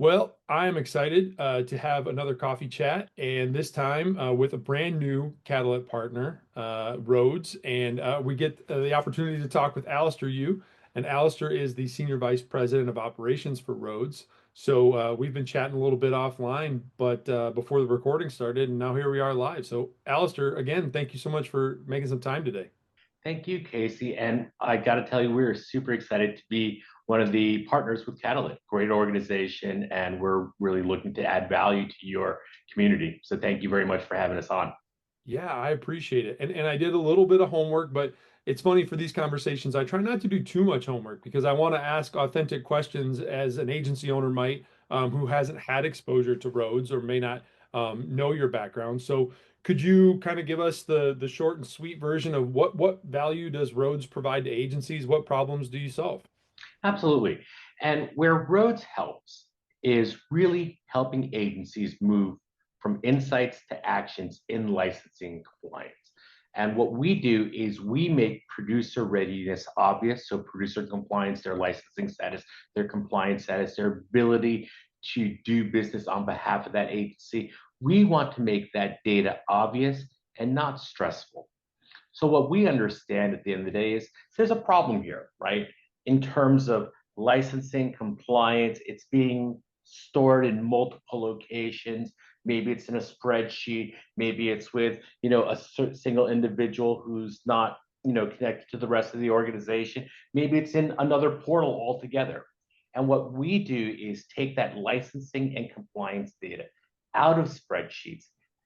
Well, I'm excited to have another coffee chat, and this time with a brand new Catalyit partner, Rhoads, and we get the opportunity to talk with Allister Yu, and Allister is the Senior Vice President of Operations for Rhoads. So we've been chatting a little bit offline, but before the recording started, and now here we are live. So Allister, again, thank you so much for making some time today. Thank you, Casey. And I got to tell you, we're super excited to be one of the partners with Catalyit. Great organization, and we're really looking to add value to your community. So thank you very much for having us on. Yeah, I appreciate it. And I did a little bit of homework, but it's funny for these conversations. I try not to do too much homework because I want to ask authentic questions as an agency owner might, who hasn't had exposure to roads or may not know your background. So could you kind of give us the short and sweet version of what value does roads provide to agencies? What problems do you solve? Absolutely. And where Rhoads helps is really helping agencies move from insights to actions in licensing compliance. And what we do is we make producer readiness obvious. So, producer compliance, their licensing status, their compliance status, their ability to do business on behalf of that agency. We want to make that data obvious and not stressful. So what we understand at the end of the day is there's a problem here, right? In terms of licensing compliance, it's being stored in multiple locations. Maybe it's in a spreadsheet. Maybe it's with, a single individual who's not, connected to the rest of the organization. Maybe it's in another portal altogether. And what we do is take that licensing and compliance data out of spreadsheets,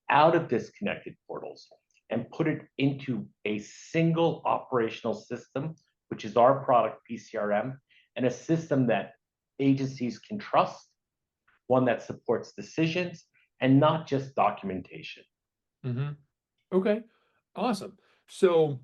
out of disconnected portals, and put it into a single operational system, which is our product, PCRM, and a system that agencies can trust, one that supports decisions and not just documentation. Hmm. Okay, awesome. So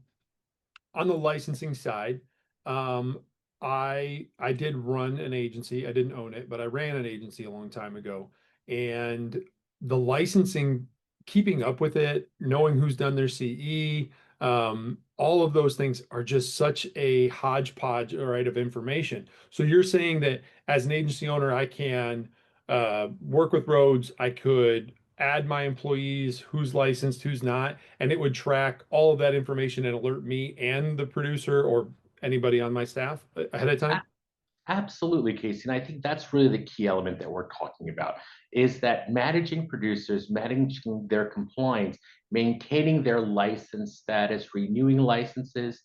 on the licensing side, um, I did run an agency. I didn't own it, but I ran an agency a long time ago. And the licensing, keeping up with it, knowing who's done their CE, all of those things are just such a hodgepodge, right, of information. So you're saying that as an agency owner, I can work with roads, I could add my employees, who's licensed, who's not, and it would track all of that information and alert me and the producer or anybody on my staff ahead of time. Absolutely, Casey. And I think that's really the key element that we're talking about is that managing producers, managing their compliance, maintaining their license status, renewing licenses,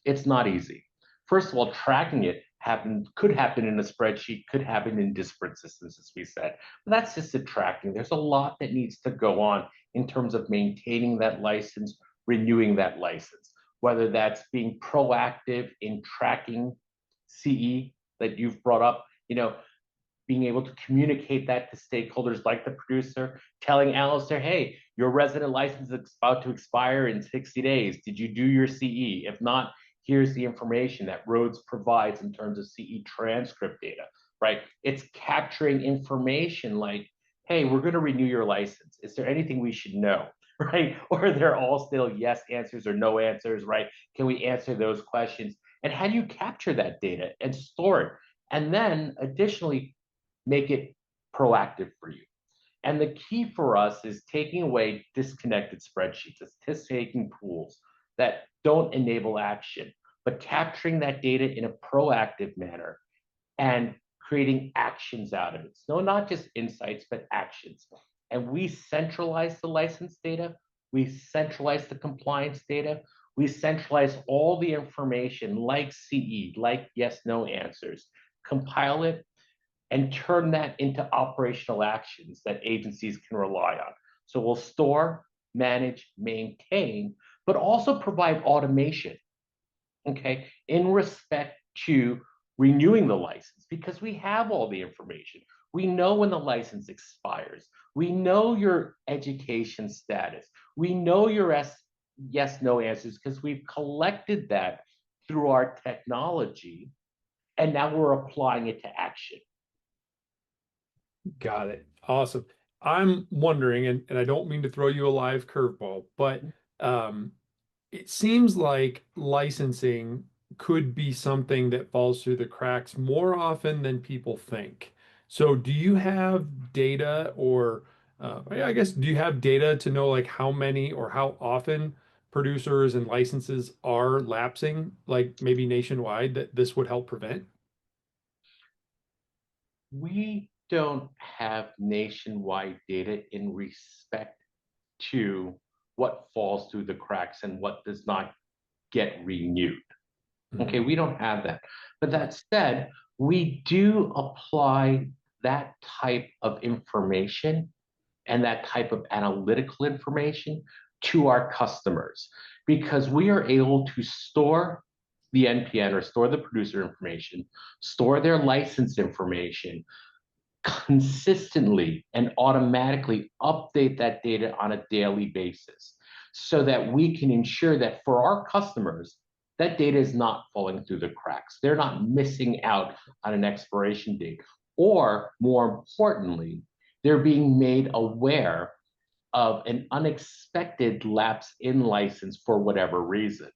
it's not easy. First of all, tracking it could happen in a spreadsheet, could happen in disparate systems, as we said. But that's just the tracking. There's a lot that needs to go on in terms of maintaining that license, renewing that license, whether that's being proactive in tracking CE that you've brought up, being able to communicate that to stakeholders like the producer, telling Alistair, hey, your resident license is about to expire in 60 days. Did you do your CE? If not, here's the information that Rhoads provides in terms of CE transcript data, right? It's capturing information like, hey, we're going to renew your license. Is there anything we should know? Right? Or they're all still yes answers or no answers, right? Can we answer those questions? And how do you capture that data and store it? And then additionally, make it proactive for you. And the key for us is taking away disconnected spreadsheets. It's taking tools that don't enable action, but capturing that data in a proactive manner and creating actions out of it. So not just insights, but actions. And we centralize the license data, we centralize the compliance data, we centralize all the information like CE, like yes, no answers, compile it, and turn that into operational actions that agencies can rely on. So we'll store, manage, maintain, but also provide automation, okay, in respect to renewing the license because we have all the information. We know when the license expires. We know your education status. We know your yes, no answers because we've collected that through our technology and now we're applying it to action. Got it. Awesome. I'm wondering, and I don't mean to throw you a live curveball, but um, it seems like licensing could be something that falls through the cracks more often than people think. So do you have data or I guess do you have data to know like how many or how often producers and licenses are lapsing, like maybe nationwide that this would help prevent? We don't have nationwide data in respect to what falls through the cracks and what does not get renewed. Okay, Mhm. we don't have that. But Right. that said, we do apply that type of information and that type of analytical information to our customers because we are able to store the NPN or store the producer information, store their license information, consistently and automatically update that data on a daily basis so that we can ensure that for our customers, that data is not falling through the cracks. They're not missing out on an expiration date. Or more importantly, they're being made aware of an unexpected lapse in license for whatever reason,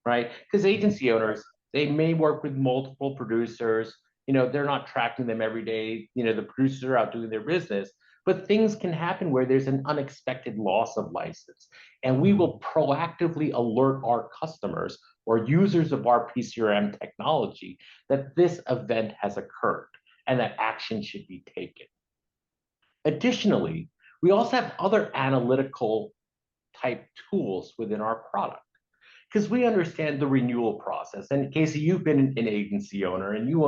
right? Because Mhm. agency owners, they may work with multiple producers. They're not tracking them every day. The producers are out doing their business, but things can happen where there's an unexpected loss of license. And we Mhm. will proactively alert our customers or users of our PCRM technology that this event has occurred and that action should be taken. Additionally, we also have other analytical type tools within our product because we understand the renewal process. And Casey, you've been an agency owner, and you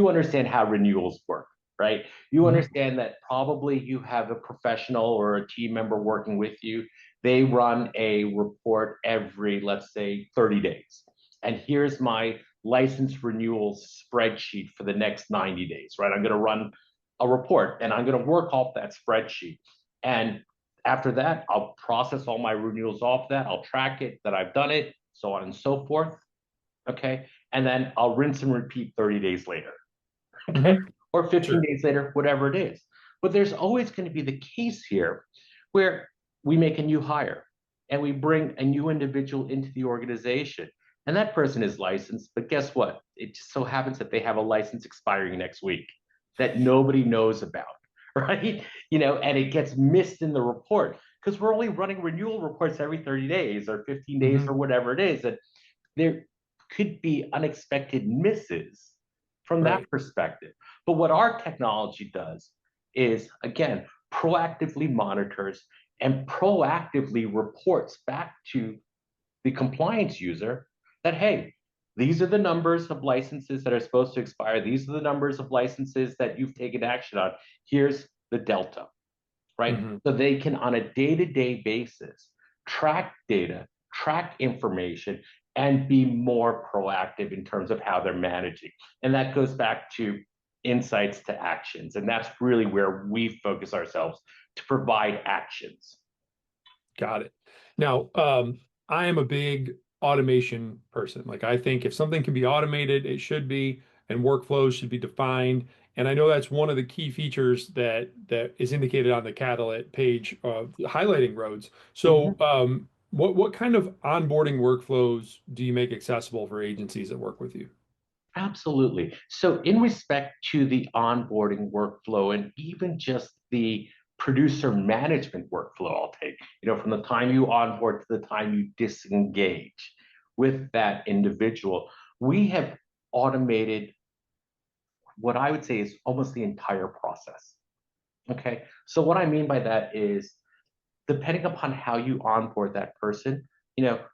understand how renewals work, right? You Mhm. understand that probably you have a professional or a team member working with you. They run a report every, let's say, 30 days. And here's my license renewal spreadsheet for the next 90 days, right? I'm going to run a report and I'm going to work off that spreadsheet. And after that, I'll process all my renewals off that. I'll track it that I've done it, so on and so forth. Okay. And then I'll rinse and repeat 30 days later. Okay. Mhm. Or 15 Sure. days later, whatever it is. But there's always going to be the case here where we make a new hire and we bring a new individual into the organization. And that person is licensed, but guess what? It just so happens that they have a license expiring next week that nobody knows about, right? And it gets missed in the report because we're only running renewal reports every 30 days or 15 days or Mhm. whatever it is. And there could be unexpected misses from that Right. perspective. But what our technology does is, again, proactively monitors and proactively reports back to the compliance user that, hey, these are the numbers of licenses that are supposed to expire. These are the numbers of licenses that you've taken action on. Here's the delta, right? Mhm. So they can, on a day to day basis, track data, track information, and be more proactive in terms of how they're managing. And that goes back to insights to actions. And that's really where we focus ourselves to provide actions. Got it. Now, I am a big automation person. Like I think if something can be automated, it should be, and workflows should be defined. And I know that's one of the key features that is indicated on the Catalyit page, highlighting Rhoads. So, Mhm. what kind of onboarding workflows do you make accessible for agencies that work with you? Absolutely. So, in respect to the onboarding workflow and even just the producer management workflow, I'll take, from the time you onboard to the time you disengage with that individual, we have automated what I would say is almost the entire process. Okay. So, what I mean by that is depending upon how you onboard that person,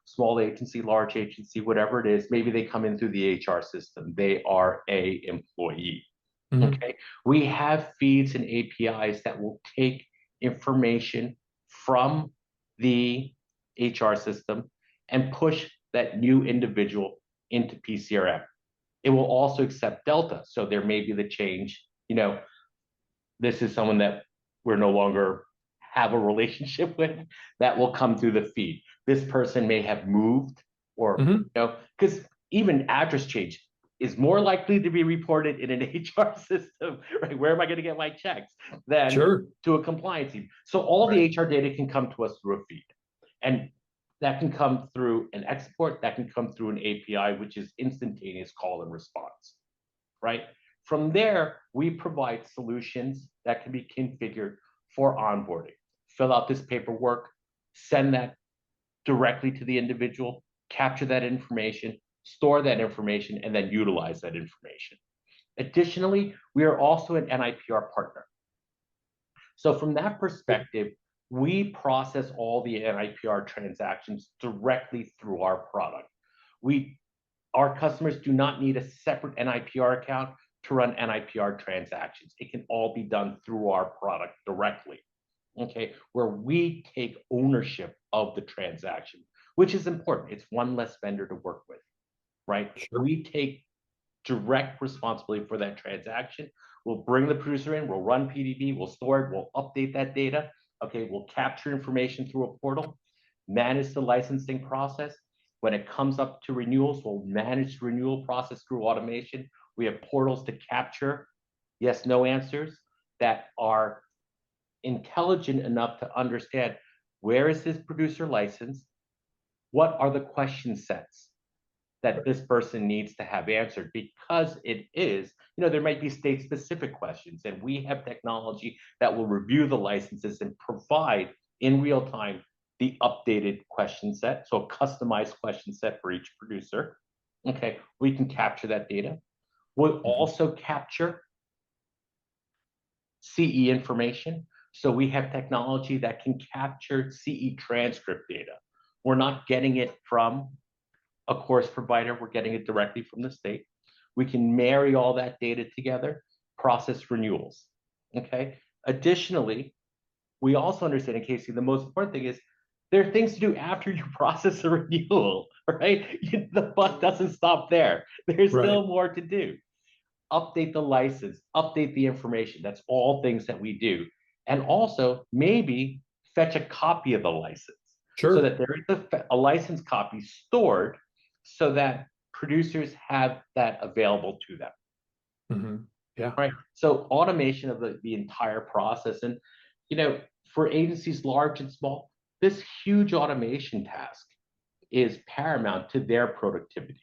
small agency, large agency, whatever it is, maybe they come in through the HR system. They are a employee. Hmm. Okay. We have feeds and APIs that will take information from the HR system and push that new individual into PCRM. It will also accept Delta. So there may be the change, this is someone that we're no longer have a relationship with that will come through the feed. This person may have moved or, Hmm. because even address change is more likely to be reported in an HR system, right? Where am I going to get my checks than Sure. to a compliance team? So all the Right. HR data can come to us through a feed. And that can come through an export, that can come through an API, which is instantaneous call and response, right? From there, we provide solutions that can be configured for onboarding. Fill out this paperwork, send that directly to the individual, capture that information, store that information, and then utilize that information. Additionally, we are also an NIPR partner. So from that perspective, we process all the NIPR transactions directly through our product. Our customers do not need a separate NIPR account to run NIPR transactions. It can all be done through our product directly, okay, where we take ownership of the transaction, which is important. It's one less vendor to work with, right? Sure. We take direct responsibility for that transaction. We'll bring the producer in, we'll run PDB, we'll store it, we'll update that data. Okay, we'll capture information through a portal, manage the licensing process. When it comes up to renewals, we'll manage the renewal process through automation. We have portals to capture yes, no answers that are intelligent enough to understand where is this producer licensed, what are the question sets that this person needs to have answered, because it is, there might be state specific questions, and we have technology that will review the licenses and provide in real time the updated question set, so a customized question set for each producer. Okay, we can capture that data. We'll also capture CE information. So we have technology that can capture CE transcript data. We're not getting it from a course provider, we're getting it directly from the state. We can marry all that data together, process renewals. Okay. Additionally, we also understand, in Casey, the most important thing is there are things to do after you process a renewal, right? The buck doesn't stop there. There's still more to do. Update the license, update the information. That's all things that we do. And also maybe fetch a copy of the license so that there is a license copy stored so that producers have that available to them. Mm-hmm. Yeah. Right. So automation of the entire process. And, for agencies large and small, this huge automation task is paramount to their productivity,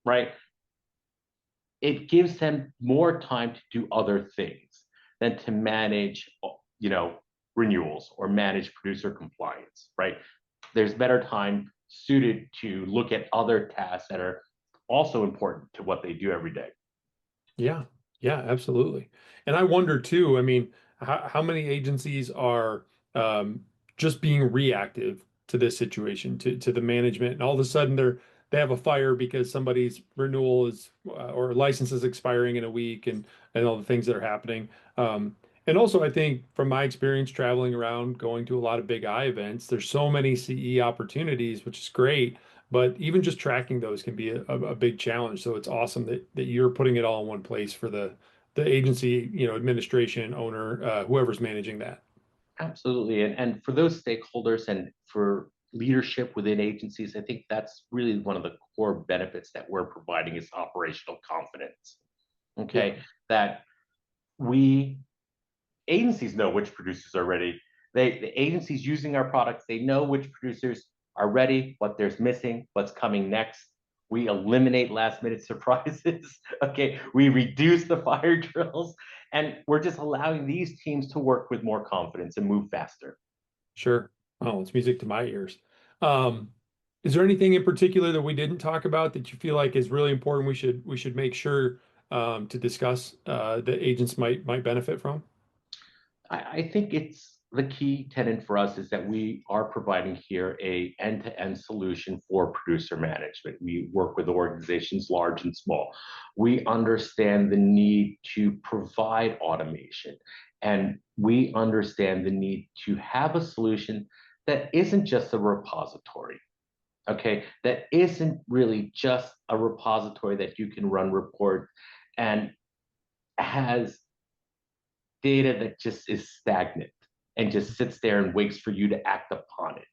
right? It gives them more time to do other things than to manage, renewals or manage producer compliance, right? There's better time suited to look at other tasks that are also important to what they do every day. Yeah, yeah, absolutely. And I wonder too, I mean, how many agencies are just being reactive to this situation, to the management, and all of a sudden they have a fire because somebody's renewal is or license is expiring in a week, and all the things that are happening. And also, I think from my experience traveling around, going to a lot of big I events, there's so many CE opportunities, which is great. But even just tracking those can be a big challenge. So it's awesome that you're putting it all in one place for the agency, administration, owner, whoever's managing that. Absolutely. And for those stakeholders and for leadership within agencies, I think that's really one of the core benefits that we're providing is operational confidence. Yeah, Okay. That agencies know which producers are ready. The agencies using our products, they know which producers are ready, what there's missing, what's coming next. We eliminate last minute surprises. Okay. We reduce the fire drills, and we're just allowing these teams to work with more confidence and move faster. sure. Oh, it's music to my ears. Um, is there anything in particular that we didn't talk about that you feel like is really important we should make sure to discuss that agents might benefit from? I think it's the key tenet for us is that we are providing here a end-to-end solution for producer management. We work with organizations large and small. We understand the need to provide automation, and we understand the need to have a solution that isn't just a repository. Okay, that isn't really just a repository that you can run reports and has data that just is stagnant and just sits there and waits for you to act upon it,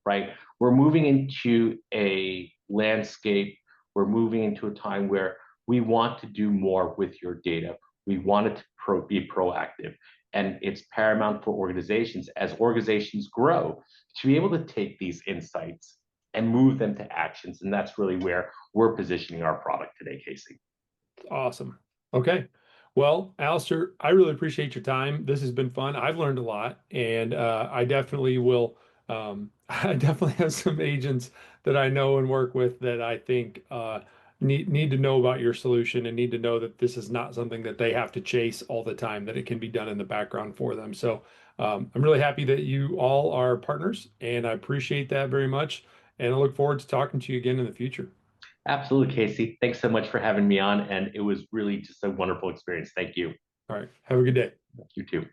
right? We're moving into a landscape, we're moving into a time where we want to do more with your data. We want it to be proactive. And it's paramount for organizations as organizations grow to be able to take these insights and move them to actions. And that's really where we're positioning our product today, Casey. Awesome. Okay. Well, Alistair, I really appreciate your time. This has been fun. I've learned a lot, and I definitely will. I definitely have some agents that I know and work with that I think need to know about your solution and need to know that this is not something that they have to chase all the time, that it can be done in the background for them. So I'm really happy that you all are partners, and I appreciate that very much. And I look forward to talking to you again in the future. Absolutely, Casey. Thanks so much for having me on. And it was really just a wonderful experience. Thank you. All right. Have a good day. You too.